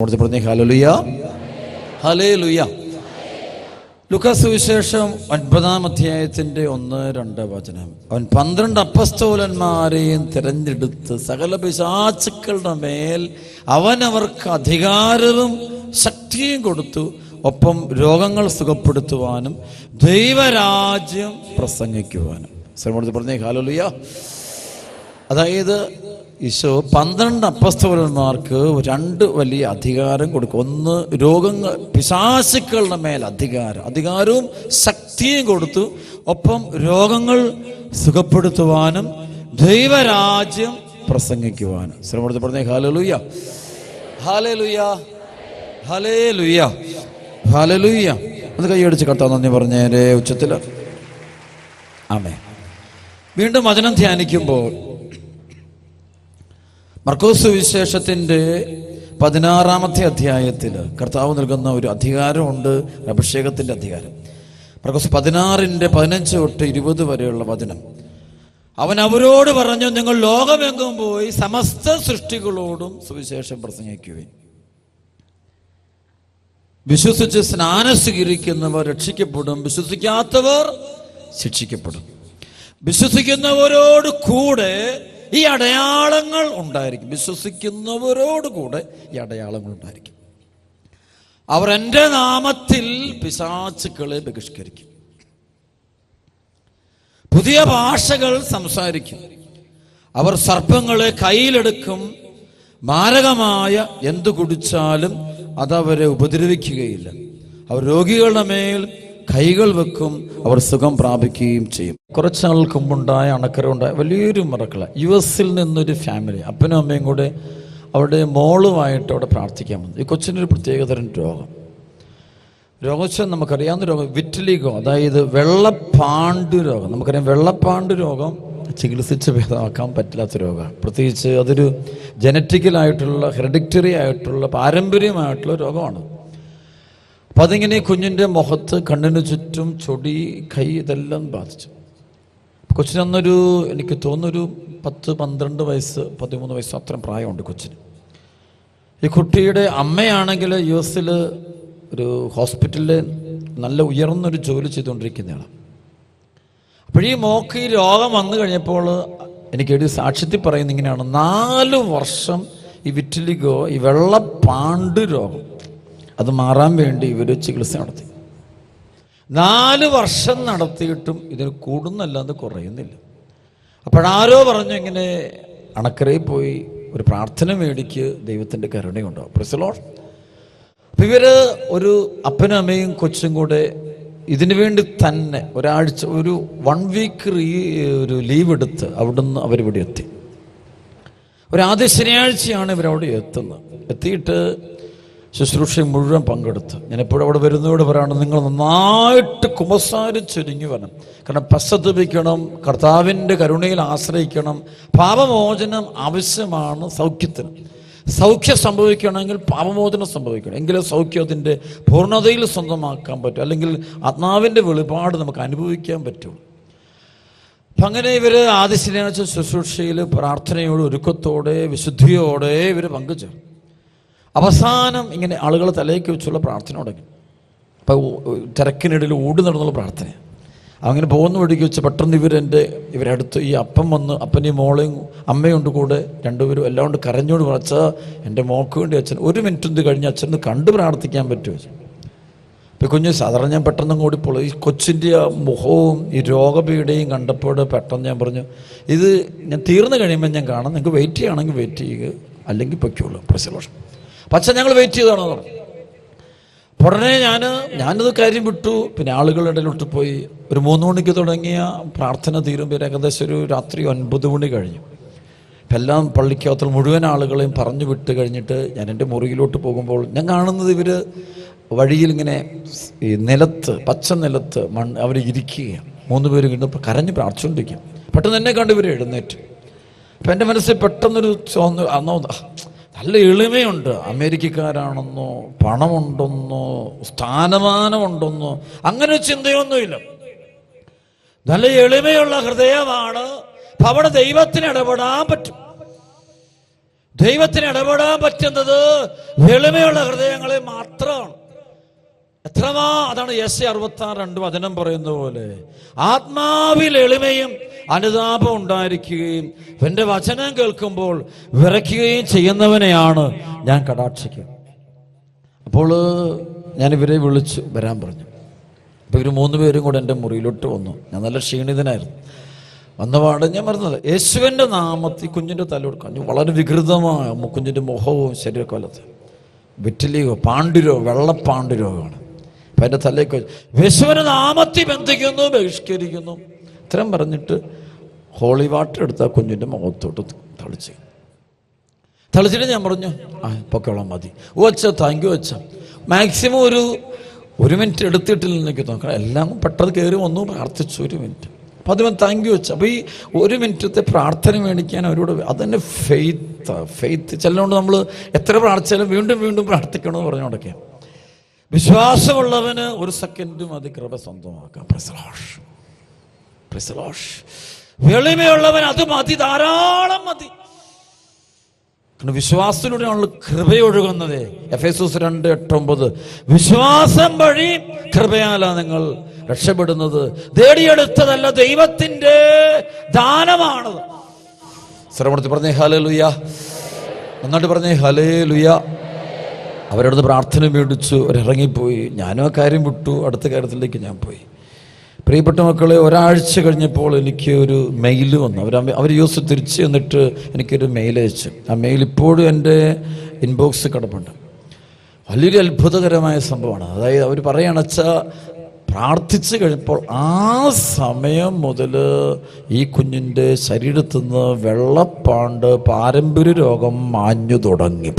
Hallelujah hallelujah. Lucas സുവിശേഷം 9-ാം അധ്യായത്തിന്റെ 1-2 വചനം. അവൻ 12 അപ്പസ്തോലന്മാരെയും തിരഞ്ഞെടുത്ത് സകല പിശാചുക്കളുടെ മേൽ അവനവർക്ക് അധികാരവും ശക്തിയും കൊടുത്തു. ഒപ്പം രോഗങ്ങൾ സുഖപ്പെടുത്തുവാനും ദൈവരാജ്യം പ്രസംഗിക്കുവാനും. ഹല്ലേലൂയ. അതായത് ഈശോ 12 അപ്പസ്തോലന്മാർക്ക് 2 വലിയ അധികാരം കൊടുക്കും. ഒന്ന്, രോഗങ്ങൾ പിശാചുക്കളുടെ മേൽ അധികാരവും ശക്തിയും കൊടുത്തു. ഒപ്പം രോഗങ്ങൾ സുഖപ്പെടുത്തുവാനും ദൈവരാജ്യം പ്രസംഗിക്കുവാനും. ഹല്ലേലൂയ ഹല്ലേലൂയ ഹല്ലേലൂയ ഹല്ലേലൂയ. ഒന്ന് കൈയടിച്ച് കർത്താവ് നന്ദി പറഞ്ഞേരെ ഉച്ചത്തിൽ. ആമേൻ. വീണ്ടും വചനം ധ്യാനിക്കുമ്പോൾ മർക്കോസ് സുവിശേഷത്തിൻ്റെ 16-ാമത്തെ അധ്യായത്തിൽ കർത്താവ് നൽകുന്ന ഒരു അധികാരമുണ്ട്, അഭിഷേകത്തിൻ്റെ അധികാരം. മർക്കോസ് 16:15-20 വരെയുള്ള വചനം. അവൻ അവരോട് പറഞ്ഞു, നിങ്ങൾ ലോകമെങ്ങും പോയി സമസ്ത സൃഷ്ടികളോടും സുവിശേഷം പ്രസംഗിക്കുകയും വിശ്വസിച്ച് സ്നാനം സ്വീകരിക്കുന്നവർ രക്ഷിക്കപ്പെടും, വിശ്വസിക്കാത്തവർ ശിക്ഷിക്കപ്പെടും. വിശ്വസിക്കുന്നവരോട് കൂടെ ഈ അടയാളങ്ങൾ ഉണ്ടായിരിക്കും. വിശ്വസിക്കുന്നവരോടുകൂടെ ഈ അടയാളങ്ങൾ ഉണ്ടായിരിക്കും. അവർ എൻ്റെ നാമത്തിൽ പിശാചുക്കളെ ബഹിഷ്കരിക്കും, പുതിയ ഭാഷകൾ സംസാരിക്കും, അവർ സർപ്പങ്ങളെ കയ്യിലെടുക്കും, മാരകമായ എന്തു കുടിച്ചാലും അതവരെ ഉപദ്രവിക്കുകയില്ല, അവർ രോഗികളുടെ മേൽ കൈകൾ വെക്കും, അവർ സുഖം പ്രാപിക്കുകയും ചെയ്യും. കുറച്ച് നാൾക്ക് മുമ്പുണ്ടായ അണക്കരമുണ്ടായ വലിയൊരു മറക്കള. US-ൽ നിന്നൊരു ഫാമിലി, അപ്പനും അമ്മയും കൂടെ അവിടെ മോളുമായിട്ട് അവിടെ പ്രാർത്ഥിക്കാൻ വന്നു. ഈ കൊച്ചിനൊരു പ്രത്യേകതരം രോഗം വെച്ചാൽ നമുക്കറിയാവുന്ന രോഗം വിറ്റിലിഗോ, അതായത് വെള്ളപ്പാണ്ട് രോഗം. നമുക്കറിയാം, വെള്ളപ്പാണ്ട് രോഗം ചികിത്സിച്ച് ഭേദമാക്കാൻ പറ്റില്ലാത്ത രോഗമാണ്. പ്രത്യേകിച്ച് അതൊരു ജനറ്റിക്കലായിട്ടുള്ള, ഹെറിഡിറ്ററി ആയിട്ടുള്ള, പാരമ്പര്യമായിട്ടുള്ള രോഗമാണ്. അപ്പം അതിങ്ങനെ കുഞ്ഞിൻ്റെ മുഖത്ത്, കണ്ണിന് ചുറ്റും, ചൊടി, കൈ, ഇതെല്ലാം ബാധിച്ചു. കൊച്ചിനന്നൊരു, എനിക്ക് തോന്നുന്നൊരു 10-12 വയസ്സ്, 13 വയസ്സ് അത്രയും പ്രായമുണ്ട് കൊച്ചിന്. ഈ കുട്ടിയുടെ അമ്മയാണെങ്കിൽ US-ൽ ഒരു ഹോസ്പിറ്റലിൽ നല്ല ഉയർന്നൊരു ജോലി ചെയ്തുകൊണ്ടിരിക്കുന്നതാണ്. അപ്പോഴീ മോക്ക് ഈ രോഗം വന്നു കഴിഞ്ഞപ്പോൾ എനിക്കൊരു സാക്ഷ്യത്തിൽ പറയുന്നത് ഇങ്ങനെയാണ്: 4 വർഷം ഈ വിറ്റിലിഗോ, ഈ വെള്ളപ്പാണ്ട് രോഗം, അത് മാറാൻ വേണ്ടി ഇവർ ചികിത്സ നടത്തി. 4 വർഷം നടത്തിയിട്ടും ഇതിന് കൂടുന്നല്ലാതെ കുറയുന്നില്ല. അപ്പോഴാരോ പറഞ്ഞു, ഇങ്ങനെ അണക്കരയിൽ പോയി ഒരു പ്രാർത്ഥന മേടിക്ക്, ദൈവത്തിൻ്റെ കരുണയുണ്ടാവും. Price the Lord. അപ്പം ഇവർ ഒരു അപ്പനും അമ്മയും കൊച്ചും കൂടെ ഇതിനു വേണ്ടി തന്നെ ഒരാഴ്ച, ഒരു 1 വീക്ക് ഒരു ലീവ് എടുത്ത് അവിടുന്ന് അവരിവിടെ എത്തി. ആദ്യ ശനിയാഴ്ചയാണ് ഇവരവിടെ എത്തുന്നത്. എത്തിയിട്ട് ശുശ്രൂഷ മുഴുവൻ പങ്കെടുത്ത്. ഞാൻ എപ്പോഴും അവിടെ വരുന്നതോട് പറയാണ്, നിങ്ങൾ നന്നായിട്ട് കുമ്പസാരിച്ചൊരുങ്ങി വരണം. കാരണം പശ്ചാത്തപിക്കണം, കർത്താവിൻ്റെ കരുണയിൽ ആശ്രയിക്കണം. പാപമോചനം ആവശ്യമാണ് സൗഖ്യത്തിന്. സൗഖ്യം സംഭവിക്കണമെങ്കിൽ പാപമോചനം സംഭവിക്കണം, എങ്കിലും സൗഖ്യം അതിൻ്റെ പൂർണ്ണതയിൽ സ്വന്തമാക്കാൻ പറ്റും, അല്ലെങ്കിൽ ആത്മാവിൻ്റെ വെളിപാട് നമുക്ക് അനുഭവിക്കാൻ പറ്റും. അപ്പം അങ്ങനെ ഇവർ ആദ്യ ശനിയാഴ്ച ശുശ്രൂഷയിൽ പ്രാർത്ഥനയോടെ, ഒരുക്കത്തോടെ, വിശുദ്ധിയോടെ ഇവർ പങ്കുചേർന്നു. അവസാനം ഇങ്ങനെ ആളുകൾ തലയ്ക്ക് വെച്ചുള്ള പ്രാർത്ഥന തുടങ്ങി. അപ്പോൾ തിരക്കിനിടയിൽ ഓടി നടന്നുള്ള പ്രാർത്ഥന. അങ്ങനെ പോകുന്ന വഴിക്ക് വെച്ച് പെട്ടെന്ന് ഇവരടുത്ത് ഈ അപ്പം വന്ന്, അപ്പനെയും മോളെയും അമ്മയുണ്ട് കൂടെ, രണ്ടുപേരും എല്ലാം കൊണ്ട് കരഞ്ഞോട് പറച്ചാൽ, എൻ്റെ മോക്ക് വേണ്ടി അച്ഛൻ 1 മിനിറ്റ് കഴിഞ്ഞ് അച്ഛന് കണ്ട് പ്രാർത്ഥിക്കാൻ പറ്റുമോ? ഇപ്പം കുഞ്ഞ് സാധാരണ ഞാൻ പെട്ടെന്ന് ഓടിപ്പോൾ ഈ കൊച്ചിൻ്റെ ആ മുഖവും ഈ രോഗപീഠയും കണ്ടപ്പോൾ പെട്ടെന്ന് ഞാൻ പറഞ്ഞു, ഇത് ഞാൻ തീർന്നു കഴിയുമ്പോൾ ഞാൻ കാണാം, നിങ്ങൾക്ക് വെയിറ്റ് ചെയ്യുകയാണെങ്കിൽ വെയിറ്റ് ചെയ്യുക, അല്ലെങ്കിൽ പൊയ്ക്കോളൂ. പ്രസലോഷം പക്ഷെ ഞങ്ങൾ വെയിറ്റ് ചെയ്താണോ പറഞ്ഞു. ഉടനെ ഞാനത് കാര്യം വിട്ടു. പിന്നെ ആളുകളുടെ ഇടയിലോട്ട് പോയി. ഒരു 3 മണിക്ക് തുടങ്ങിയ പ്രാർത്ഥന തീരുമ്പോൾ ഏകദേശം ഒരു രാത്രി 9 മണി കഴിഞ്ഞു. ഇപ്പം എല്ലാം പള്ളിക്കകത്തുള്ള മുഴുവൻ ആളുകളെയും പറഞ്ഞു വിട്ട് കഴിഞ്ഞിട്ട് ഞാൻ എൻ്റെ മുറിയിലോട്ട് പോകുമ്പോൾ ഞാൻ കാണുന്നത് ഇവർ വഴിയിൽ ഇങ്ങനെ ഈ നിലത്ത്, പച്ച നിലത്ത് അവർ ഇരിക്കുകയാണ്. 3 പേര് കിട്ടുമ്പോൾ കരഞ്ഞ് പ്രാർത്ഥിച്ചുകൊണ്ടിരിക്കും. പെട്ടെന്ന് എന്നെ കണ്ട് ഇവർ എഴുന്നേറ്റ്. അപ്പം എൻ്റെ മനസ്സിൽ പെട്ടെന്നൊരു നല്ല എളിമയുണ്ട്. അമേരിക്കക്കാരാണെന്നോ, പണമുണ്ടെന്നോ, സ്ഥാനമാനമുണ്ടെന്നോ അങ്ങനെ ചിന്തയൊന്നുമില്ല. നല്ല എളിമയുള്ള ഹൃദയമാണ്. അവിടെ ദൈവത്തിന് ഇടപെടാൻ പറ്റും. ദൈവത്തിന് ഇടപെടാൻ പറ്റുന്നത് എളിമയുള്ള ഹൃദയങ്ങളെ മാത്രമാണ്. അതാണ് യെശയ്യാ 66:2 വചനം പറയുന്ന പോലെ, ആത്മാവിൽ എളിമയും അനുതാപം ഉണ്ടായിരിക്കുകയും എൻ്റെ വചനം കേൾക്കുമ്പോൾ വിറയ്ക്കുകയും ചെയ്യുന്നവനെയാണ് ഞാൻ കടാക്ഷിക്കുക. അപ്പോൾ ഞാൻ ഇവരെ വിളിച്ച് വരാൻ പറഞ്ഞു. അപ്പോൾ ഇവർ 3 പേരും കൂടെ എൻ്റെ മുറിയിലോട്ട് വന്നു. ഞാൻ നല്ല ക്ഷീണിതനായിരുന്നു. വന്നപാട് ഞാൻ പറഞ്ഞത്, യേശുവിൻ്റെ നാമത്തിൽ കുഞ്ഞിൻ്റെ തലയോട് കഞ്ഞു. വളരെ വികൃതമായ കുഞ്ഞിൻ്റെ മുഖവും ശരീരക്കൊലത്ത് വിറ്റിലിയോ പാണ്ഡുരോഗം, വെള്ളപ്പാണ്ഡുരോഗമാണ്. അപ്പം എൻ്റെ തലയ്ക്ക് യേശുവിൻ്റെ നാമത്തിൽ ബന്ധിക്കുന്നു, ബഹിഷ്കരിക്കുന്നു. ഇത്രയും പറഞ്ഞിട്ട് ഹോളി വാട്ടർ എടുത്ത് ആ കുഞ്ഞിൻ്റെ മുഖത്തോട്ട് തളിച്ചിട്ട് ഞാൻ പറഞ്ഞു, പൊക്കോളം മതി. വച്ച താങ്ക് യു വച്ച. മാക്സിമം ഒരു മിനിറ്റ് എടുത്തിട്ടില്ല എനിക്ക് നോക്കണം. എല്ലാം പെട്ടെന്ന് കയറി വന്നു, പ്രാർത്ഥിച്ചു 1 മിനിറ്റ്. അപ്പം അതിന് താങ്ക് യു വെച്ചു. അപ്പോൾ ഈ 1 മിനിറ്റത്തെ പ്രാർത്ഥന മേടിക്കാൻ അവരോട് അതന്നെ ഫെയ്ത്ത് ചിലതുകൊണ്ട് നമ്മൾ എത്ര പ്രാർത്ഥിച്ചാലും വീണ്ടും വീണ്ടും പ്രാർത്ഥിക്കണമെന്ന് പറഞ്ഞു കൊടുക്കുക. വിശ്വാസമുള്ളവന് 1 സെക്കൻഡും അത് കൃപ സ്വന്തമാക്കാം. എളിമയുള്ളവൻ അത് മതി, ധാരാളം മതി. കാരണം വിശ്വാസത്തിലൂടെയാണല്ലോ കൃപയൊഴുകുന്നത്. എഫെസോസ് 2:8-9 വിശ്വാസം വഴി കൃപയാലാ നിങ്ങൾ രക്ഷപ്പെടുന്നത്, നേടിയെടുത്തതല്ല, ദൈവത്തിന്റെ ദാനമാണത്. ശ്രമത്തിൽ പറഞ്ഞേ ഹല്ലേലൂയ, നന്നായിട്ട് പറഞ്ഞേ ഹല്ലേലൂയ. അവരടുത്ത് പ്രാർത്ഥന മേടിച്ചു, അവരിറങ്ങിപ്പോയി. ഞാനും ആ കാര്യം വിട്ടു, അടുത്ത കാര്യത്തിലേക്ക് ഞാൻ പോയി. പ്രിയപ്പെട്ട മക്കളെ, ഒരാഴ്ച കഴിഞ്ഞപ്പോൾ എനിക്ക് ഒരു മെയിൽ വന്നു. അവർ യൂസ് തിരിച്ച് എന്നിട്ട് എനിക്കൊരു മെയിൽ അയച്ചു. ആ മെയിൽ ഇപ്പോഴും എൻ്റെ ഇൻബോക്സ് കിടപ്പുണ്ട്. വലിയൊരു അത്ഭുതകരമായ സംഭവമാണ്. അതായത് അവർ പറയുകയാണെച്ചാൽ പ്രാർത്ഥിച്ചു കഴിഞ്ഞപ്പോൾ ആ സമയം മുതൽ ഈ കുഞ്ഞിൻ്റെ ശരീരത്തിൽ നിന്ന് വെള്ളപ്പാണ്ട് പാരമ്പര്യ രോഗം മാഞ്ഞു തുടങ്ങി.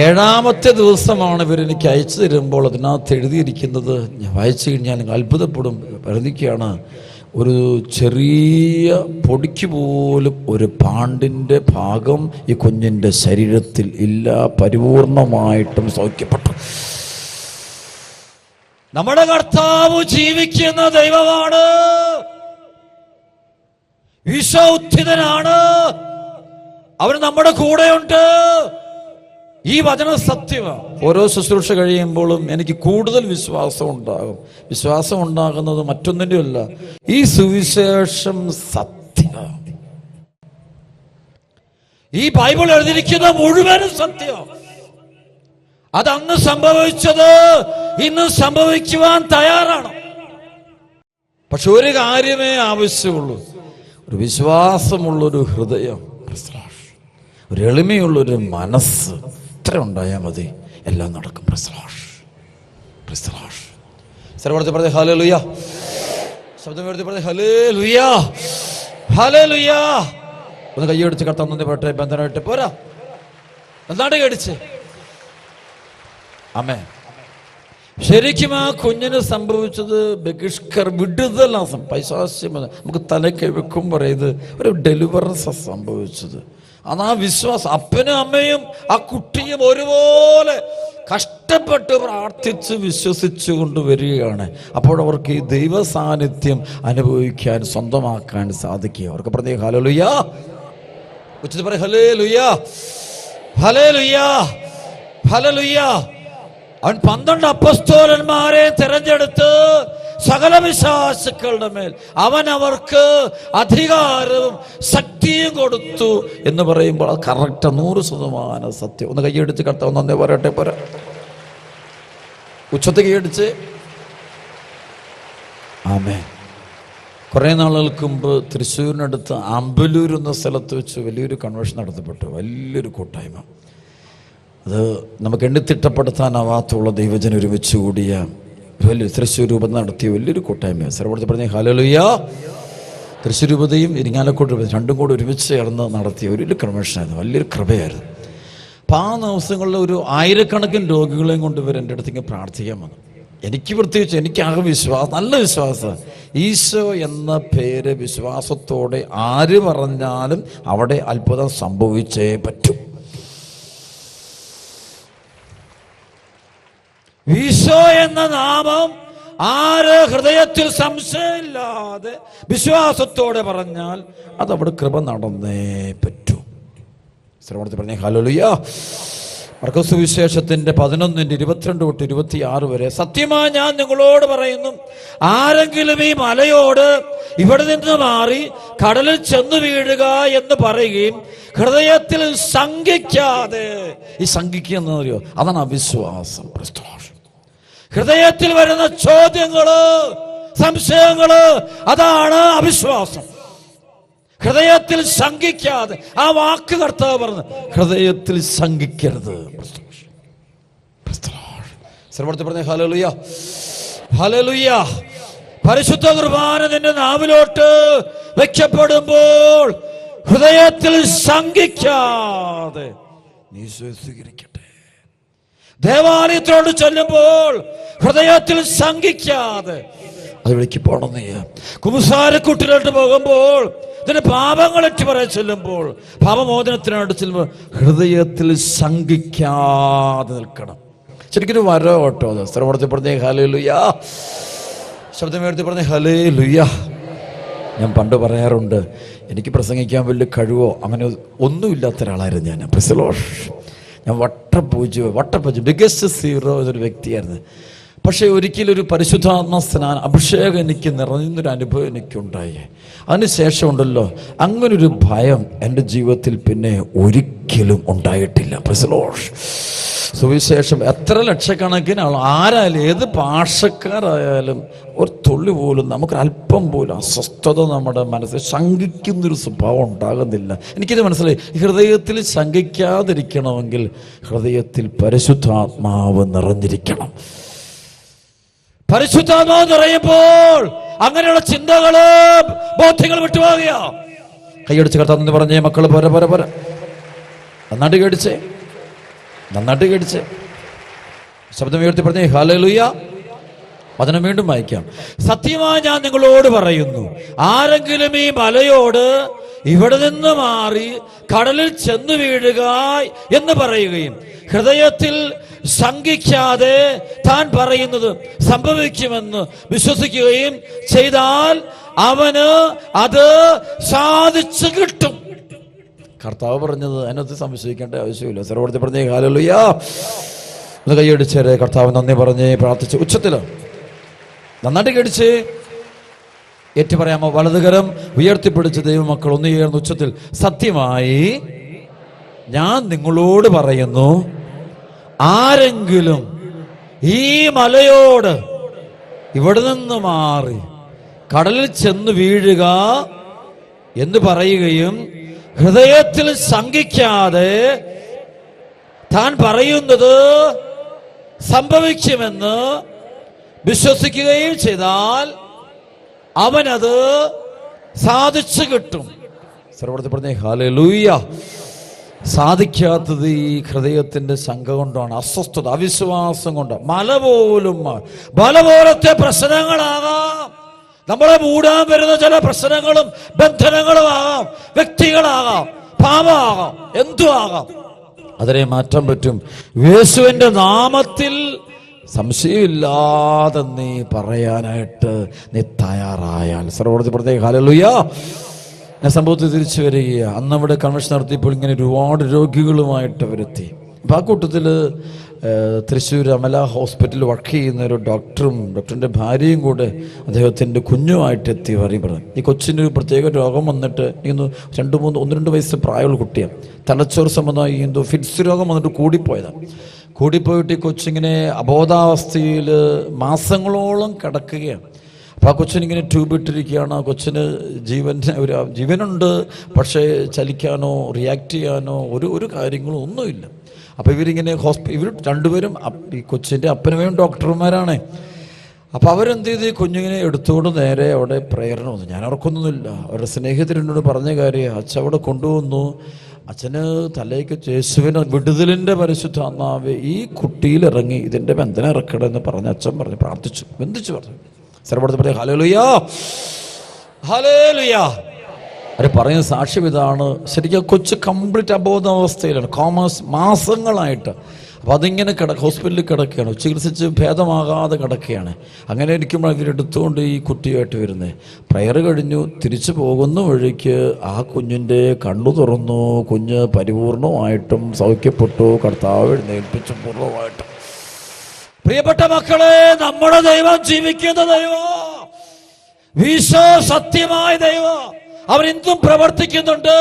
ഏഴാമത്തെ ദിവസമാണ് ഇവരെനിക്ക് അയച്ചു തരുമ്പോൾ അതിനകത്ത് എഴുതിയിരിക്കുന്നത്, ഞാൻ വായിച്ചു കഴിഞ്ഞാൽ നിങ്ങൾ അത്ഭുതപ്പെടും. പറഞ്ഞിരിക്കുകയാണ്, ഒരു ചെറിയ പൊടിക്ക് പോലും ഒരു പാണ്ടിൻ്റെ ഭാഗം ഈ കുഞ്ഞിൻ്റെ ശരീരത്തിൽ ഇല്ല, പരിപൂർണമായിട്ടും സൗഖ്യപ്പെട്ടു. നമ്മുടെ കർത്താവ് ജീവിക്കുന്ന ദൈവമാണ്, ഈശോ ഉത്ഥിതനാണ്, അവൻ നമ്മുടെ കൂടെയുണ്ട്. ഈ വചനം സത്യമാണ്. ഓരോ ശുശ്രൂഷ കഴിയുമ്പോഴും എനിക്ക് കൂടുതൽ വിശ്വാസം ഉണ്ടാകും. വിശ്വാസം ഉണ്ടാകുന്നത് മറ്റൊന്നിൻ്റെ അല്ല, ഈ സുവിശേഷം സത്യമാണ്. ഈ ബൈബിൾ എഴുതിയിരിക്കുന്ന മുഴുവനും സത്യം. അതന്ന് സംഭവിച്ചത് ഇന്ന് സംഭവിക്കുവാൻ തയ്യാറാണ്. പക്ഷെ ഒരു കാര്യമേ ആവശ്യമുള്ളൂ, ഒരു വിശ്വാസമുള്ളൊരു ഹൃദയം, ഒരു എളിമയുള്ളൊരു മനസ്സ്. ഇത്ര ഉണ്ടായാൽ മതി, എല്ലാം നടക്കും. സർവ്വത്തിൽ പറഞ്ഞ ഹല്ലേലൂയ, ശബ്ദം ഉയർത്തി പറഞ്ഞ ഹല്ലേലൂയ, ഹല്ലേലൂയ. ഒന്ന് കൈയടിച്ച് കർത്താവിനെ പറട്ടെ, ബന്ധനായിട്ട് പോരാ, എന്താണ്ട് കടിച്ച് അമ്മേ. ശരിക്കും ആ കുഞ്ഞിന് സംഭവിച്ചത് വിടുതലാസം, പൈശാചികം. നമുക്ക് തലയ്ക്ക് വെക്കുമ്പോൾ ഇത് ഒരു ഡെലിവറൻസ് സംഭവിച്ചത്. അതാ വിശ്വാസം. അപ്പനും അമ്മയും ആ കുട്ടിയും ഒരുപോലെ കഷ്ടപ്പെട്ട് പ്രാർത്ഥിച്ച് വിശ്വസിച്ചു കൊണ്ടുവരികയാണ്. അപ്പോൾ അവർക്ക് ഈ ദൈവ സാന്നിധ്യം അനുഭവിക്കാൻ, സ്വന്തമാക്കാൻ സാധിക്കുക. അവർക്ക് പറഞ്ഞേ ഹല്ലേലൂയ, ഉച്ചത്തിൽ പറയും ഹല്ലേലൂയ, ഹല്ലേലൂയ, ഹല്ലേലൂയ. അവൻ 12 അപ്പോസ്തലന്മാരെ തിരഞ്ഞെടുത്ത് സകല വിശ്വാസികളുടെ മേൽ അവൻ അവർക്ക് അധികാരവും ശക്തിയും കൊടുത്തു എന്ന് പറയുമ്പോൾ അത് കറക്റ്റ് 100% സത്യം. ഒന്ന് കൈയടിച്ച് കർത്താവ് നന്ദി പറയട്ടെ. പോരാ, ഉച്ചത്തിൽ കൈയടിച്ച് ആമേൻ. കുറേ നാളുകൾക്ക് മുമ്പ് തൃശ്ശൂരിനടുത്ത് അമ്പലൂർ എന്ന സ്ഥലത്ത് വെച്ച് വലിയൊരു കൺവെൻഷൻ നടത്തപ്പെട്ടു. വലിയൊരു കൂട്ടായ്മ. അത് നമുക്ക് എണ്ണിത്തിട്ടപ്പെടുത്താനാവാത്തുള്ള ദൈവജനം ഒരുമിച്ച് കൂടിയ വലിയൊരു തൃശ്ശൂർ രൂപത നടത്തിയ വലിയൊരു കൂട്ടായ്മയാണ്. സർവ്വത്തിൽ പറഞ്ഞ ഹല്ലേലൂയ. തൃശ്ശൂർ രൂപതയും ഇരിങ്ങാലക്കുട രൂപതയും രണ്ടും കൂടെ ഒരുമിച്ച് ചേർന്ന് നടത്തിയ ഒരു കൺവെൻഷനായിരുന്നു. വലിയൊരു കൃപയായിരുന്നു. അപ്പം ആ ദിവസങ്ങളിൽ ഒരു 1000കണക്കിന് രോഗികളെയും കൊണ്ട് ഇവർ എൻ്റെ അടുത്തേക്ക് പ്രാർത്ഥിക്കാൻ വന്നു. എനിക്ക് പ്രത്യേകിച്ച് എനിക്കാകെ വിശ്വാസം, നല്ല വിശ്വാസം. ഈശോ എന്ന പേര് വിശ്വാസത്തോടെ ആര് പറഞ്ഞാലും അവിടെ അത്ഭുതം സംഭവിച്ചേ പറ്റൂ. ഈശോ എന്ന നാമം ആര് ഹൃദയത്തിൽ സംശയമില്ലാതെ വിശ്വാസത്തോടെ പറഞ്ഞാൽ അതവിടെ കൃപ നടന്നേ പറ്റൂ. ശ്രവണത്തിൽ പറഞ്ഞേ ഹല്ലേലൂയ. മർക്കോസ് സുവിശേഷത്തിന്റെ 11:22-26 വരെ, സത്യമായി ഞാൻ നിങ്ങളോട് പറയുന്നു, ആരെങ്കിലും ഈ മലയോട് ഇവിടെ നിന്ന് മാറി കടലിൽ ചെന്നു വീഴുക എന്ന് പറയുകയും ഹൃദയത്തിൽ ശങ്കിക്കാതെ, ഈ ശങ്കിക്കുക എന്ന് അറിയോ, അതാണ് അവിശ്വാസം. ഹൃദയത്തിൽ വരുന്ന ചോദ്യങ്ങള്, സംശയങ്ങള്, അതാണ് അവിശ്വാസം. ഹൃദയത്തിൽ ശങ്കിക്കാതെ, ആ വാക്ക് കർത്താവ് പറഞ്ഞു, ഹൃദയത്തിൽ ശങ്കിക്കരുത്. പറഞ്ഞ ഹല്ലേലൂയ, ഹല്ലേലൂയ. പരിശുദ്ധ കുർബാന നിന്റെ നാവിലോട്ട് വെക്കപ്പെടുമ്പോൾ ഹൃദയത്തിൽ ശങ്കിക്കാതെ നീ സ്വീകരിക്കട്ടെ. ദേവാലയത്തോട് ചെല്ലുമ്പോൾ ഹൃദയത്തിൽ ശങ്കിക്കാതെ അതിലേക്ക് പോകണം. നീ കുമ്പസാരക്കൂട്ടിലോട്ട് പോകുമ്പോൾ, ഇതിന്റെ പാപങ്ങളെറ്റി പറയാൻ ചെല്ലുമ്പോൾ, പാപമോചനത്തിനോട് ചെല്ലുമ്പോൾ ഹൃദയത്തിൽ ശങ്കിക്കാതെ നിൽക്കണം. ശരിക്കും വരോ കേട്ടോ അത്. ശ്രവണത്തിൽ പറഞ്ഞേ ഹല്ലേലൂയ. ശബ്ദമേർത്തി പറഞ്ഞേ ഹല്ലേലൂയ. ഞാൻ പണ്ട് പറയാറുണ്ട്, എനിക്ക് പ്രസംഗിക്കാൻ വലിയ കഴിവോ അങ്ങനെ ഒന്നുമില്ലാത്ത ഒരാളായിരുന്നു ഞാൻ. ഞാൻ വട്ടപ്പൂജ്യം ബിഗസ്റ്റ് സീറോ എന്നൊരു വ്യക്തിയായിരുന്നു. പക്ഷേ ഒരിക്കലും ഒരു പരിശുദ്ധാത്മ സ്നാനം, അഭിഷേകം എനിക്ക് നിറഞ്ഞൊരു അനുഭവം എനിക്കുണ്ടായി. അതിനുശേഷം ഉണ്ടല്ലോ, അങ്ങനൊരു ഭയം എൻ്റെ ജീവിതത്തിൽ പിന്നെ ഒരിക്കലും ഉണ്ടായിട്ടില്ല. സുവിശേഷം എത്ര ലക്ഷക്കണക്കിന് ആരായാലും, ഏത് ഭാഷക്കാരായാലും ഒരു തുള്ളി പോലും നമുക്കൊരല്പം പോലും അസ്വസ്ഥത നമ്മുടെ മനസ്സിൽ ശങ്കിക്കുന്നൊരു സ്വഭാവം ഉണ്ടാകുന്നില്ല. എനിക്കിത് മനസ്സിലായി. ഹൃദയത്തിൽ ശങ്കിക്കാതിരിക്കണമെങ്കിൽ ഹൃദയത്തിൽ പരിശുദ്ധാത്മാവ് നിറഞ്ഞിരിക്കണം. പരിശുദ്ധാത്മാവ് നിറയുമ്പോൾ അങ്ങനെയുള്ള ചിന്തകള്, ബോധ്യങ്ങൾ വിട്ടുപോകുക. കൈയടിച്ച് കർത്താവ് പറഞ്ഞേ, മക്കള് പോര പോര പോര, നന്നായിട്ട് കേടിച്ചേ. ശബ്ദം ഉയർത്തി പറഞ്ഞേ ഹല്ലേലൂയ. വചനം വീണ്ടും വായിക്കാം. സത്യമായി ഞാൻ നിങ്ങളോട് പറയുന്നു, ആരെങ്കിലും ഈ മലയോട് ഇവിടെ നിന്ന് മാറി കടലിൽ ചെന്നു വീഴുക എന്ന് പറയുകയും ഹൃദയത്തിൽ ശങ്കിക്കാതെ താൻ പറയുന്നത് സംഭവിക്കുമെന്ന് വിശ്വസിക്കുകയും ചെയ്താൽ അവന് അത് സാധിച്ചു കിട്ടും. കർത്താവ് പറഞ്ഞത് അതിനകത്ത് സംശയിക്കേണ്ട ആവശ്യമില്ല. സർവ്വത്തിൽ പറഞ്ഞേ ഹല്ലേലൂയ. ഒന്ന് കൈയടിച്ചേരെ, കർത്താവ് നന്ദി പറഞ്ഞേ, പ്രാർത്ഥിച്ച് ഉച്ചത്തില് നന്നായിട്ട് കടിച്ച് ഏറ്റു പറയാമോ? വലതുകരം ഉയർത്തിപ്പിടിച്ച് ദൈവമക്കൾ ഒന്ന് ചേർന്ന് ഉച്ചത്തിൽ, സത്യമായി ഞാൻ നിങ്ങളോട് പറയുന്നു, ആരെങ്കിലും ഈ മലയോട് ഇവിടെ നിന്ന് മാറി കടലിൽ ചെന്ന് വീഴുക എന്ന് പറയുകയും ഹൃദയത്തിൽ ശങ്കിക്കാതെ താൻ പറയുന്നത് സംഭവിക്കുമെന്ന് വിശ്വസിക്കുകയും ചെയ്താൽ അവനത് സാധിച്ചു കിട്ടും. സർവ്വത്തിൽ പറഞ്ഞേ ഹല്ലേലൂയ. സാധിക്കാത്തത് ഈ ഹൃദയത്തിന്റെ ശങ്ക കൊണ്ടാണ്, അസ്വസ്ഥത, അവിശ്വാസം കൊണ്ട്. മല പോലത്തെ പ്രശ്നങ്ങളാകാം, നമ്മളെ മൂടാൻ വരുന്ന ചില പ്രശ്നങ്ങളും ബന്ധനങ്ങളും ആകാം, വ്യക്തികളാകാം, പാപമാകാം, എന്തും ആകാം. അതിനെ മാറ്റാൻ പറ്റും. യേശുവിന്റെ നാമത്തിൽ സംശയമില്ലാതെ നീ പറയാനായിട്ട് നീ തയ്യാറായാൽ. സർവ്വത്തിൽ പ്രത്യേക ഹല്ലേലൂയ. ഞാൻ സംഭവത്തിൽ തിരിച്ചു വരിക. അന്ന് അവിടെ കൺവെൻഷൻ നടത്തിയപ്പോൾ ഇങ്ങനെ ഒരുപാട് രോഗികളുമായിട്ട് അവരെത്തി. അപ്പം ആ കൂട്ടത്തിൽ തൃശ്ശൂർ അമല ഹോസ്പിറ്റലിൽ വർക്ക് ചെയ്യുന്ന ഒരു ഡോക്ടറിൻ്റെ ഭാര്യയും കൂടെ അദ്ദേഹത്തിൻ്റെ കുഞ്ഞുമായിട്ട് എത്തി പറഞ്ഞു. ഈ കൊച്ചിൻ്റെ ഒരു പ്രത്യേക രോഗം വന്നിട്ട് ഇന്ന് 1-2 വയസ്സ് പ്രായമുള്ള കുട്ടിയാണ്. തലച്ചോറ് സംബന്ധമായി എന്തോ ഫിറ്റ്സ് രോഗം വന്നിട്ട് കൂടിപ്പോയിട്ട് ഈ കൊച്ചിങ്ങനെ അബോധാവസ്ഥയിൽ മാസങ്ങളോളം കിടക്കുകയാണ്. അപ്പോൾ ആ കൊച്ചിനിങ്ങനെ ട്യൂബ് ഇട്ടിരിക്കുകയാണ്. ആ കൊച്ചിന് ജീവനുണ്ട്, പക്ഷേ ചലിക്കാനോ റിയാക്ട് ചെയ്യാനോ ഒരു കാര്യങ്ങളോ ഒന്നുമില്ല. അപ്പോൾ ഇവരിങ്ങനെ ഇവർ രണ്ടുപേരും ഈ കൊച്ചിൻ്റെ അപ്പനും ഡോക്ടർമാരാണ്. അപ്പോൾ അവരെന്ത് ചെയ്ത് ഈ കുഞ്ഞിനെ എടുത്തുകൊണ്ട് നേരെ അവിടെ പ്രേരണ വന്നു. ഞാൻ ഓർക്കൊന്നുമില്ല, അവരുടെ സ്നേഹിതരെന്നോട് പറഞ്ഞ കാര്യം, അച്ഛൻ അവിടെ കൊണ്ടുവന്നു. അച്ഛന് തലേക്ക് യേശുവിന് വിടുതലിൻ്റെ പരിശുദ്ധാത്മാവ് ഈ കുട്ടിയിൽ ഇറങ്ങി ഇതിൻ്റെ ബന്ധനം ഇറക്കണമെന്ന് പറഞ്ഞ് അച്ഛൻ പറഞ്ഞു, പ്രാർത്ഥിച്ചു, ബന്ധിച്ചു പറഞ്ഞു. സർവ്വത്തിൽ പറയാം ഹല്ലേലൂയ, ഹല്ലേലൂയ. അവർ പറയുന്ന സാക്ഷ്യം ഇതാണ്. ശരിക്കും കൊച്ചു കംപ്ലീറ്റ് അബോധാവസ്ഥയിലാണ്, മാസങ്ങളായിട്ട്. അപ്പോൾ അതിങ്ങനെ ഹോസ്പിറ്റലിൽ കിടക്കുകയാണ്, ചികിത്സിച്ച് ഭേദമാകാതെ കിടക്കുകയാണ്. അങ്ങനെ ഇരിക്കുമ്പോൾ ഇവരെടുത്തുകൊണ്ട് ഈ കുട്ടിയായിട്ട് വരുന്നത്. പ്രയർ കഴിഞ്ഞു, തിരിച്ചു പോകുന്ന വഴിക്ക് ആ കുഞ്ഞിൻ്റെ കണ്ണു തുറന്നു. കുഞ്ഞ് പരിപൂർണമായിട്ടും സൗഖ്യപ്പെട്ടു. കർത്താവ് എഴുന്നേൽപ്പിച്ചു പൂർണ്ണമായിട്ടും. പ്രിയപ്പെട്ട മക്കളെ, നമ്മുടെ ദൈവം ജീവിക്കുന്ന ദൈവം, ഈശോ സത്യമായ ദൈവം. അവരെന്തും പ്രവർത്തിക്കുന്നുണ്ട്.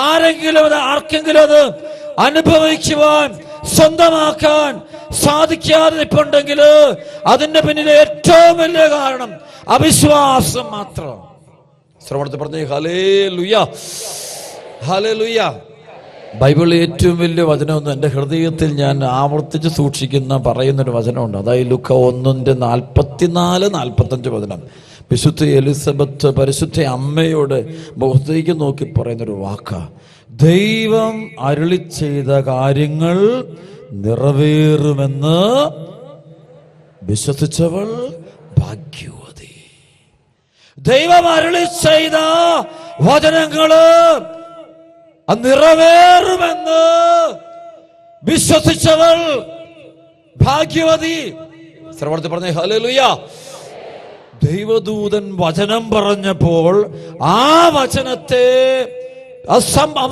ആർക്കെങ്കിലും അത് അനുഭവിക്കുവാൻ, സ്വന്തമാക്കാൻ സാധിക്കാതെ ഇപ്പുണ്ടെങ്കിൽ അതിന്റെ പിന്നിലെ ഏറ്റവും വലിയ കാരണം അവിശ്വാസം മാത്രം. ശ്രവണത്തിൽ പറഞ്ഞേ ഹല്ലേലൂയ, ഹല്ലേലൂയ. ബൈബിളിൽ ഏറ്റവും വലിയ വചനമൊന്നും എൻ്റെ ഹൃദയത്തിൽ ഞാൻ ആവർത്തിച്ച് പറയുന്നൊരു വചനമുണ്ട്. അതായത് ലൂക്ക 1:44-45 വചനം. വിശുദ്ധ എലിസബത്ത് പരിശുദ്ധ അമ്മയോട് മുഖത്തേക്ക് നോക്കി പറയുന്നൊരു വാക്കാ, ദൈവം അരുളി ചെയ്ത കാര്യങ്ങൾ നിറവേറുമെന്ന് വിശ്വസിച്ചവൾ ഭാഗ്യവതി. ദൈവം അരുളി ചെയ്ത വചനങ്ങള് നിറവേറുമെന്ന് വിശ്വസിച്ചവൾ ഭാഗ്യവതി. ശ്രവണത്തിൽ പറഞ്ഞേ ഹല്ലേലൂയ. ദൈവദൂതൻ വചനം പറഞ്ഞപ്പോൾ ആ വചനത്തെ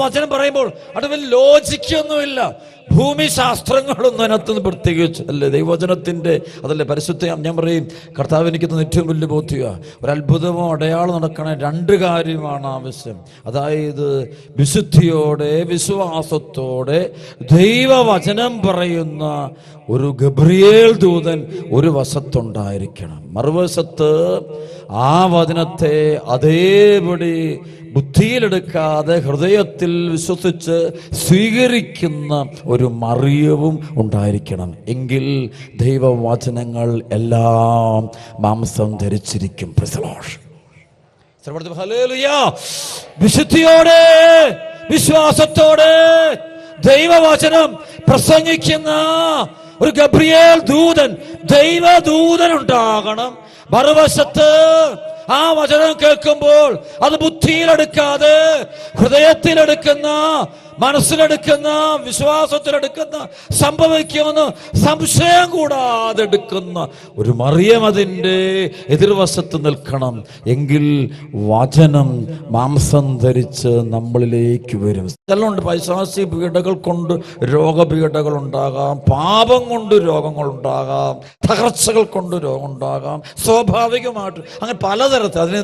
വചനം പറയുമ്പോൾ അവിടെ ലോജിക്കൊന്നുമില്ല, ഭൂമിശാസ്ത്രങ്ങളൊന്നും അതിനകത്തുനിന്ന് പ്രത്യേകിച്ച് അല്ലേ. ദൈവവചനത്തിന്റെ അതല്ലേ പരിശുദ്ധ. ഞാൻ പറയും, കർത്താവ് എനിക്ക് തന്ന ഏറ്റവും വലിയ ബോധ്യ, ഒരു അത്ഭുതമോ അടയാളം നടക്കണേ 2 കാര്യമാണ് ആവശ്യം. അതായത് വിശുദ്ധിയോടെ, വിശ്വാസത്തോടെ ദൈവവചനം പറയുന്ന ഒരു ഗബ്രിയേൽ ദൂതൻ ഒരു വശത്തുണ്ടായിരിക്കണം. മറുവശത്ത് ആ വചനത്തെ അതേപടി ബുദ്ധിയിലെടുക്കാതെ ഹൃദയത്തിൽ വിശ്വസിച്ച് സ്വീകരിക്കുന്ന ഒരു മറിയവും ഉണ്ടായിരിക്കണം. എങ്കിൽ ദൈവവചനങ്ങൾ എല്ലാം മാംസം ധരിച്ചിരിക്കും. വിശുദ്ധിയോടെ, വിശ്വാസത്തോടെ ദൈവവചനം പ്രസംഗിക്കുന്ന ഒരു ഗബ്രിയേൽ ദൂതൻ, ദൈവദൂതൻ ഉണ്ടാകണം. മറുവശത്ത് ആ വചനം കേൾക്കുമ്പോൾ അത് ബുദ്ധിയിലെടുക്കാതെ ഹൃദയത്തിലെടുക്കുന്ന, മനസ്സിലെടുക്കുന്ന, വിശ്വാസത്തിലെടുക്കുന്ന, സംഭവിക്കുമെന്ന് സംശയം കൂടാതെ എടുക്കുന്ന ഒരു മറിയം അതിൻ്റെ എതിർവശത്ത് നിൽക്കണം. എങ്കിൽ വചനം മാംസം ധരിച്ച് നമ്മളിലേക്ക് വരും. ചിലരുണ്ട് പൈശാചിക പീഡകൾ കൊണ്ട് രോഗപീഡകൾ ഉണ്ടാകാം, പാപം കൊണ്ട് രോഗങ്ങൾ ഉണ്ടാകാം, തകർച്ചകൾ കൊണ്ട് രോഗം ഉണ്ടാകാം, സ്വാഭാവികമായിട്ട് അങ്ങനെ പലതരത്തിൽ. അതിന്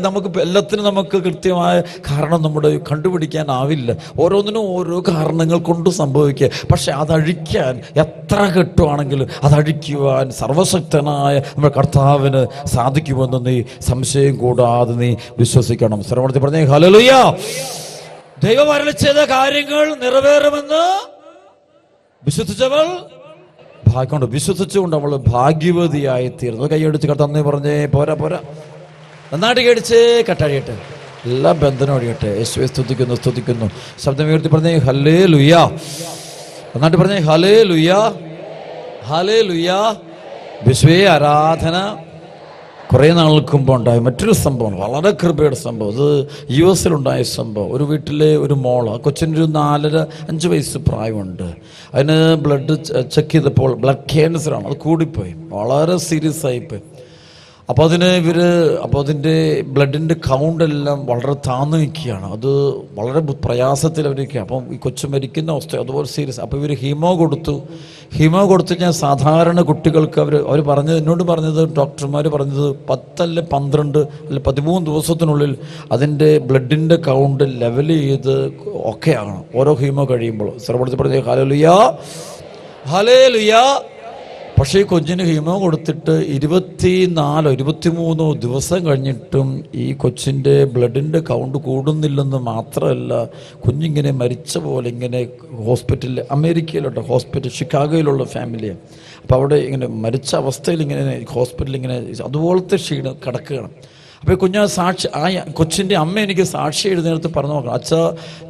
എല്ലാത്തിനും നമുക്ക് കൃത്യമായ കാരണം നമ്മുടെ കണ്ടുപിടിക്കാനാവില്ല. ഓരോന്നിനും ഓരോ കാരണങ്ങൾ കൊണ്ട് സംഭവിക്കുക. പക്ഷെ അതഴിക്കാൻ എത്ര കെട്ടുവാണെങ്കിലും അതഴിക്കുവാൻ സർവശക്തനായ നമ്മുടെ കർത്താവിന് സാധിക്കുമെന്ന് നീ സംശയം കൂടാതെ നീ വിശ്വസിക്കണം. ശ്രവണത്തിൽ പറഞ്ഞേ ഹല്ലേലൂയ. ദൈവം അരുളി ചെയ്ത കാര്യങ്ങൾ നിറവേറുമെന്ന് വിശ്വസിച്ചവൾ ഭാഗ്യമുണ്ട്. വിശ്വസിച്ചുകൊണ്ട് അവൾ ഭാഗ്യവതിയായി തീർന്നു. കൈയടിച്ച് കർത്താവ് പറഞ്ഞേ പോരാ പോരാ, നന്നായിട്ട് കടിച്ച് കട്ടഴിയട്ടെ, എല്ലാ ബന്ധനം ഒഴിയട്ടെ. യേശുവെ സ്തുതിക്കുന്നു. ശബ്ദം ഉയർത്തി പറഞ്ഞേ ഹല്ലേലൂയ. നന്നായിട്ട് പറഞ്ഞേ ഹല്ലേലൂയ, ഹല്ലേലൂയ. വിശ്വേ ആരാധന. കുറേ നാൾക്ക് മുമ്പ് ഉണ്ടായ മറ്റൊരു സംഭവം, വളരെ കൃപയുടെ സംഭവം. അത് US സംഭവം. ഒരു വീട്ടിലെ ഒരു മോള്, കൊച്ചിനൊരു 4-5 വയസ്സ് പ്രായമുണ്ട്. അതിന് ബ്ലഡ് ചെക്ക് ചെയ്തപ്പോൾ ബ്ലഡ് ക്യാൻസറാണ്. അത് കൂടിപ്പോയി, വളരെ സീരിയസ് ആയിപ്പോയി. അപ്പോൾ അതിൻ്റെ ബ്ലഡിൻ്റെ കൗണ്ടെല്ലാം വളരെ താന്നു നിൽക്കുകയാണ്. അത് വളരെ പ്രയാസത്തിൽ അവരിക്കുക. അപ്പം ഈ കൊച്ചു മരിക്കുന്ന അവസ്ഥ അതുപോലെ സീരിയസ്. അപ്പോൾ ഇവർ ഹീമോ കൊടുത്ത് ഞാൻ സാധാരണ കുട്ടികൾക്ക് അവർ എന്നോട് പറഞ്ഞത്, ഡോക്ടർമാർ പറഞ്ഞത് 10 അല്ല 12 അല്ല 13 ദിവസത്തിനുള്ളിൽ അതിൻ്റെ ബ്ലഡിൻ്റെ കൗണ്ട് ലെവൽ ചെയ്ത് ഒക്കെ ആകണം ഓരോ ഹീമോ കഴിയുമ്പോൾ. സർവ്വത്തിൽ പറഞ്ഞ ഹല്ലേലൂയ, ഹല്ലേലൂയ. പക്ഷേ ഈ കുഞ്ഞിന് ഹീമോ കൊടുത്തിട്ട് 24-23 ദിവസം കഴിഞ്ഞിട്ടും ഈ കൊച്ചിൻ്റെ ബ്ലഡിൻ്റെ കൗണ്ട് കൂടുന്നില്ലെന്ന് മാത്രമല്ല, കുഞ്ഞിങ്ങനെ മരിച്ച പോലെ ഇങ്ങനെ ഹോസ്പിറ്റലിൽ, അമേരിക്കയിലോട്ട് ഹോസ്പിറ്റൽ, ഷിക്കാഗോയിലുള്ള ഫാമിലിയാണ്. അപ്പോൾ അവിടെ ഇങ്ങനെ മരിച്ച അവസ്ഥയിൽ ഇങ്ങനെ ഹോസ്പിറ്റലിൽ ഇങ്ങനെ അതുപോലത്തെ ക്ഷീണം കിടക്കുകയാണ്. അപ്പോൾ കുഞ്ഞ് കൊച്ചിൻ്റെ അമ്മ എനിക്ക് സാക്ഷി എഴുതുന്നിടത്ത് പറഞ്ഞു നോക്കണം, അച്ഛാ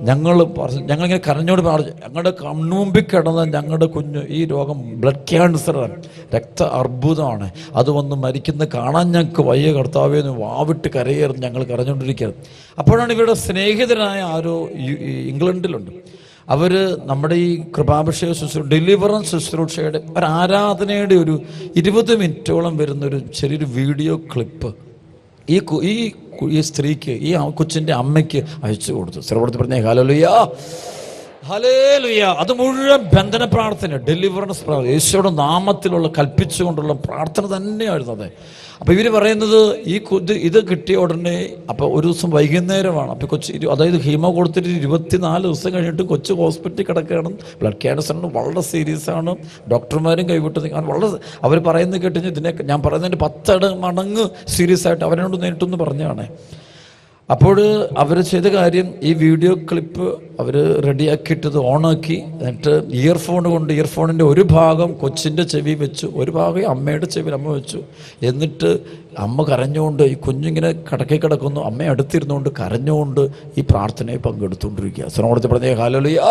ഞങ്ങളിങ്ങനെ കരഞ്ഞോട് പറഞ്ഞു, ഞങ്ങളുടെ കണ്ണുമുമ്പിൽ കിടന്ന ഞങ്ങളുടെ കുഞ്ഞ് ഈ രോഗം ബ്ലഡ് ക്യാൻസറാണ്, രക്ത അർബുദമാണ്, അത് വന്ന് മരിക്കുന്ന കാണാൻ ഞങ്ങൾക്ക് വയ്യ കർത്താവേ എന്ന് വാവിട്ട് കരയായിരുന്നു ഞങ്ങൾ കരഞ്ഞുകൊണ്ടിരിക്കുകയാണ്. അപ്പോഴാണ് ഇവരുടെ സ്നേഹിതനായ ആരോ ഇംഗ്ലണ്ടിലുണ്ട്, അവർ നമ്മുടെ ഈ കൃപാഭിഷേക ശുശ്രൂഷ, ഡെലിവറൻസ് ശുശ്രൂഷയുടെ ഒരു ആരാധനയുടെ ഒരു 20 മിനിറ്റോളം വരുന്നൊരു ചെറിയൊരു വീഡിയോ ക്ലിപ്പ് ഈ സ്ത്രീക്ക്, ഈ കൊച്ചിൻ്റെ അമ്മയ്ക്ക് അയച്ചു കൊടുത്തു. സർവ്വത്തിൽ പറഞ്ഞേ ഹല്ലേലൂയ, ഹല്ലേലൂയ. അത് മുഴുവൻ ബന്ധന പ്രാർത്ഥന, ഡെലിവറൻസ് പ്രാർത്ഥന, യേശുവിടെ നാമത്തിലുള്ള കൽപ്പിച്ചുകൊണ്ടുള്ള പ്രാർത്ഥന തന്നെയായിരുന്നു അത്. അപ്പോൾ ഇവർ പറയുന്നത് ഇത് കിട്ടിയ ഉടനെ, അപ്പോൾ ഒരു ദിവസം വൈകുന്നേരമാണ്. അപ്പോൾ അതായത് ഹീമോ കൊടുത്തിട്ട് 24 ദിവസം കഴിഞ്ഞിട്ട് കൊച്ചു ഹോസ്പിറ്റലിൽ കിടക്കുകയാണ്. ബ്ലഡ് ക്യാൻസറിന് വളരെ സീരിയസ് ആണ്. ഡോക്ടർമാരും കൈവിട്ടത് വളരെ, അവർ പറയുന്നത് കേട്ടുകഴിഞ്ഞാൽ ഇതിനെ ഞാൻ പറയുന്നതിൻ്റെ 10 മടങ്ങ് സീരിയസ് ആയിട്ട് അവരോട് നേരിട്ടൊന്ന് പറഞ്ഞാണ്. അപ്പോൾ അവർ ചെയ്ത കാര്യം, ഈ വീഡിയോ ക്ലിപ്പ് അവർ റെഡിയാക്കിയിട്ടത് ഓണാക്കി, എന്നിട്ട് ഇയർഫോണിൻ്റെ ഒരു ഭാഗം കൊച്ചിൻ്റെ ചെവി വെച്ചു, ഒരു ഭാഗം അമ്മയുടെ ചെവിയിൽ അമ്മ വെച്ചു. എന്നിട്ട് അമ്മ കരഞ്ഞുകൊണ്ട്, ഈ കുഞ്ഞിങ്ങനെ കിടക്കി കിടക്കുന്നു, അമ്മ അടുത്തിരുന്നുകൊണ്ട് കരഞ്ഞുകൊണ്ട് ഈ പ്രാർത്ഥനയെ പങ്കെടുത്തുകൊണ്ടിരിക്കുക. സ്വർണ്ണത്തിൽ പറഞ്ഞേ ഹല്ലേലൂയ,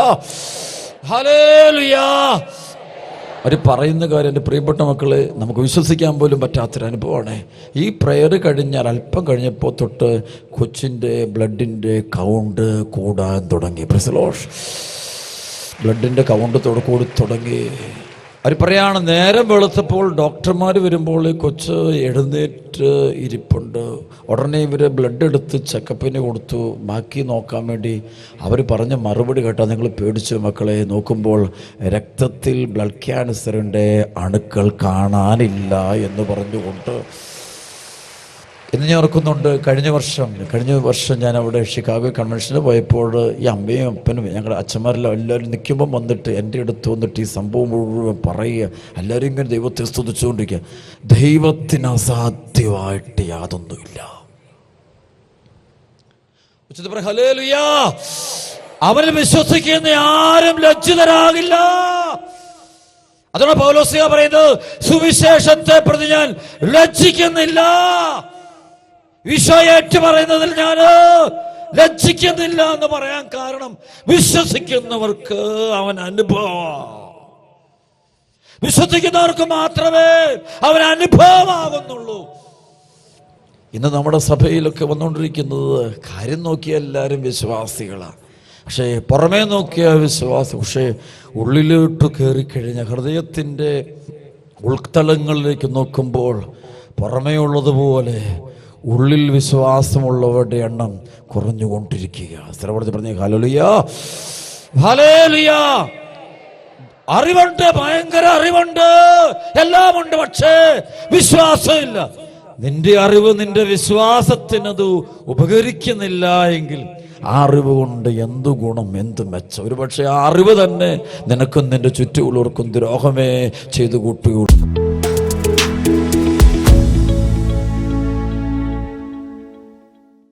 ഹല്ലേലൂയ. അവർ പറയുന്ന കാര്യം, എൻ്റെ പ്രിയപ്പെട്ട മക്കളെ, നമുക്ക് വിശ്വസിക്കാൻ പോലും പറ്റാത്തൊരു അനുഭവമാണ്. ഈ പ്രയർ കഴിഞ്ഞാൽ അല്പം കഴിഞ്ഞപ്പോൾ തൊട്ട് കൊച്ചിൻ്റെ ബ്ലഡിൻ്റെ കൗണ്ട് കൂടാൻ തുടങ്ങി. Praise the Lord. ബ്ലഡിൻ്റെ കൗണ്ട് കൂടി തുടങ്ങി. അവർ പറയാണ്, നേരം വെളുത്തപ്പോൾ ഡോക്ടർമാർ വരുമ്പോൾ കൊച്ച് എഴുന്നേറ്റ് ഇരിപ്പുണ്ട്. ഉടനെ ഇവർ ബ്ലഡ് എടുത്ത് ചെക്കപ്പിന് കൊടുത്തു, ബാക്കി നോക്കാൻ വേണ്ടി. അവർ പറഞ്ഞ മറുപടി കേട്ടാൽ നിങ്ങൾ പേടിച്ചു മക്കളെ. നോക്കുമ്പോൾ രക്തത്തിൽ ബ്ലഡ് ക്യാൻസറിൻ്റെ അണുക്കൾ കാണാനില്ല എന്ന് പറഞ്ഞുകൊണ്ട്. ഇന്ന് ഞാൻ ഓർക്കുന്നുണ്ട്, കഴിഞ്ഞ വർഷം ഞാൻ അവിടെ ഷിക്കാഗോ കൺവെൻഷന് പോയപ്പോൾ ഈ അമ്മയും അപ്പനും ഞങ്ങളുടെ അച്ഛന്മാരെല്ലാം എല്ലാവരും നിൽക്കുമ്പം വന്നിട്ട് എൻ്റെ അടുത്ത് വന്നിട്ട് ഈ സംഭവം മുഴുവൻ പറയുക. എല്ലാവരും ഇങ്ങനെ ദൈവത്തെ സ്തുതിച്ചുകൊണ്ടിരിക്കുക. ദൈവത്തിന് അസാധ്യമായിട്ട് യാതൊന്നുമില്ല. ഹല്ലേലൂയ. അവനെ വിശ്വസിക്കുന്ന ആരും ലജ്ജിതരാകില്ല. അതാണ് പൗലോസ് പറയുന്നത്, സുവിശേഷത്തെ പ്രതി ഞാൻ ലജ്ജിക്കുന്നില്ല. ഈശോയേറ്റ് പറയുന്നതിൽ ഞാൻ ലജ്ജിക്കുന്നില്ല എന്ന് പറയാൻ കാരണം, വിശ്വസിക്കുന്നവർക്ക് അവൻ അനുഭവം, വിശ്വസിക്കുന്നവർക്ക് മാത്രമേ അവൻ അനുഭവമാകുന്നുള്ളൂ. ഇന്ന് നമ്മുടെ സഭയിലൊക്കെ വന്നുകൊണ്ടിരിക്കുന്നത്, കാര്യം നോക്കിയ എല്ലാവരും വിശ്വാസികളാണ്, പക്ഷേ പുറമേ നോക്കിയ വിശ്വാസം, പക്ഷേ ഉള്ളിലോട്ട് കയറിക്കഴിഞ്ഞ ഹൃദയത്തിൻ്റെ ഉൾത്തലങ്ങളിലേക്ക് നോക്കുമ്പോൾ പുറമേ ഉള്ളതുപോലെ ഉള്ളിൽ വിശ്വാസമുള്ളവരുടെ എണ്ണം കുറഞ്ഞുകൊണ്ടിരിക്കുക. സ്ഥലപ്പെടുത്തി പറഞ്ഞേ ഹല്ലേലൂയ, ഹല്ലേലൂയ. അറിവുണ്ട്, ഭയങ്കര അറിവുണ്ട്, എല്ലാമുണ്ട്, പക്ഷേ വിശ്വാസമില്ല. നിന്റെ അറിവ് നിന്റെ വിശ്വാസത്തിനത് ഉപകരിക്കുന്നില്ല എങ്കിൽ ആ അറിവ് കൊണ്ട് എന്തു ഗുണം, എന്ത് മെച്ചം? ഒരു പക്ഷേ ആ അറിവ് തന്നെ നിനക്കും നിന്റെ ചുറ്റുമുള്ളവർക്കും ദ്രോഹമേ ചെയ്തു കൂട്ടുകയുള്ളൂ.